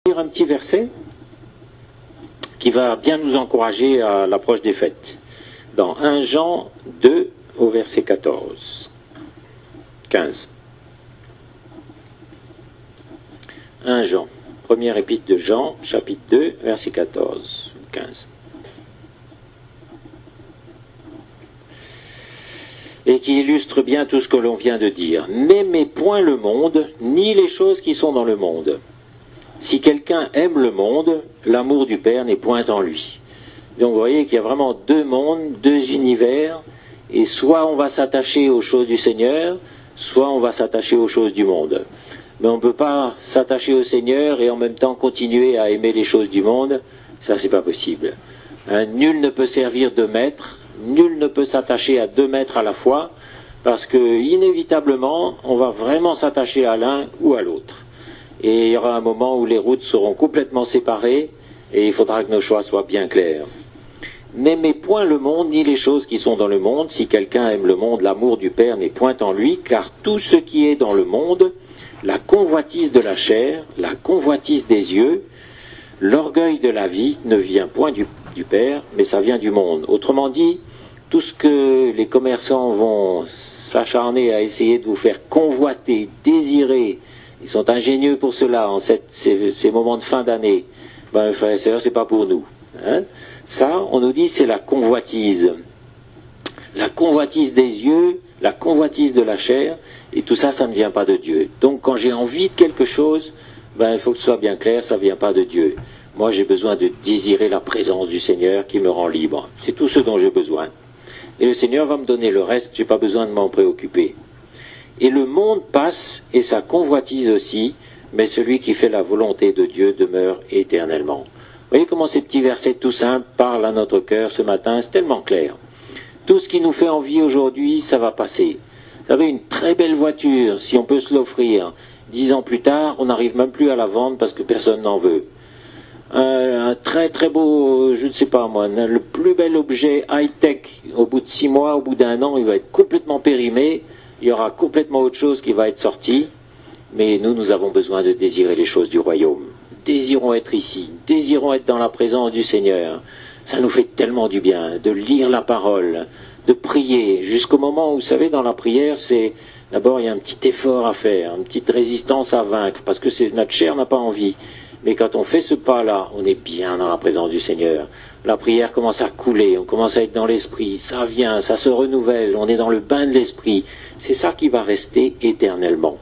Lire un petit verset qui va bien nous encourager à l'approche des fêtes. Dans 1 Jean 2 au verset 15. 1 Jean, première épître de Jean, chapitre 2, verset 14, 15. Et qui illustre bien tout ce que l'on vient de dire. N'aimez point le monde, ni les choses qui sont dans le monde. Si quelqu'un aime le monde, l'amour du Père n'est point en lui. Donc vous voyez qu'il y a vraiment deux mondes, deux univers, et soit on va s'attacher aux choses du Seigneur, soit on va s'attacher aux choses du monde. Mais on ne peut pas s'attacher au Seigneur et en même temps continuer à aimer les choses du monde, ça c'est pas possible. Nul ne peut servir de maître, nul ne peut s'attacher à deux maîtres à la fois, parce que inévitablement on va vraiment s'attacher à l'un ou à l'autre. Et il y aura un moment où les routes seront complètement séparées et il faudra que nos choix soient bien clairs. N'aimez point le monde ni les choses qui sont dans le monde. Si quelqu'un aime le monde, l'amour du Père n'est point en lui, car tout ce qui est dans le monde, la convoitise de la chair, la convoitise des yeux, l'orgueil de la vie ne vient point du Père, mais ça vient du monde. Autrement dit, tout ce que les commerçants vont s'acharner à essayer de vous faire convoiter, désirer, ils sont ingénieux pour cela en ces moments de fin d'année. Ben, frères et sœurs, c'est pas pour nous. Hein? Ça, on nous dit, c'est la convoitise. La convoitise des yeux, la convoitise de la chair, et tout ça, ça ne vient pas de Dieu. Donc, quand j'ai envie de quelque chose, ben, il faut que ce soit bien clair, ça ne vient pas de Dieu. Moi, j'ai besoin de désirer la présence du Seigneur qui me rend libre. C'est tout ce dont j'ai besoin. Et le Seigneur va me donner le reste, j'ai pas besoin de m'en préoccuper. Et le monde passe, et sa convoitise aussi, mais celui qui fait la volonté de Dieu demeure éternellement. Vous voyez comment ces petits versets tout simples parlent à notre cœur ce matin, c'est tellement clair. Tout ce qui nous fait envie aujourd'hui, ça va passer. Vous savez, une très belle voiture, si on peut se l'offrir, 10 ans plus tard, on n'arrive même plus à la vendre parce que personne n'en veut. Un très très beau, je ne sais pas moi, le plus bel objet high-tech, au bout de 6 mois, au bout d'1 an, il va être complètement périmé, il y aura complètement autre chose qui va être sortie, mais nous avons besoin de désirer les choses du royaume. Désirons être ici, désirons être dans la présence du Seigneur. Ça nous fait tellement du bien de lire la parole, de prier, jusqu'au moment où, vous savez, dans la prière, c'est d'abord il y a un petit effort à faire, une petite résistance à vaincre, parce que notre chair n'a pas envie. Mais quand on fait ce pas-là, on est bien dans la présence du Seigneur. La prière commence à couler, on commence à être dans l'esprit, ça vient, ça se renouvelle, on est dans le bain de l'esprit. C'est ça qui va rester éternellement.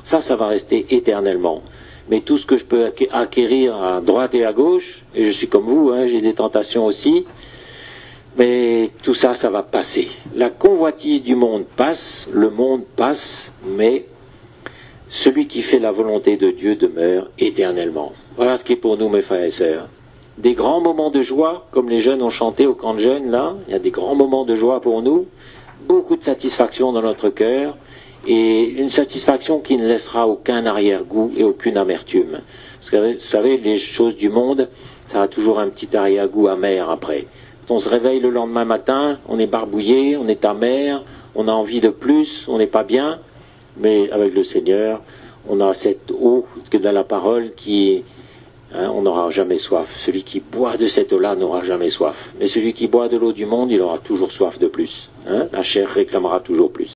Ça va rester éternellement. Mais tout ce que je peux acquérir à droite et à gauche, et je suis comme vous, hein, j'ai des tentations aussi, mais tout ça, ça va passer. La convoitise du monde passe, le monde passe, mais celui qui fait la volonté de Dieu demeure éternellement. Voilà ce qui est pour nous, mes frères et sœurs. Des grands moments de joie, comme les jeunes ont chanté au camp de jeunes, là, il y a des grands moments de joie pour nous, beaucoup de satisfaction dans notre cœur, et une satisfaction qui ne laissera aucun arrière-goût et aucune amertume. Parce que vous savez, les choses du monde, ça a toujours un petit arrière-goût amer après. Quand on se réveille le lendemain matin, on est barbouillé, on est amer, on a envie de plus, on n'est pas bien, mais avec le Seigneur, on a cette eau que dans la parole qui... on n'aura jamais soif. Celui qui boit de cette eau-là n'aura jamais soif. Mais celui qui boit de l'eau du monde, il aura toujours soif de plus. La chair réclamera toujours plus.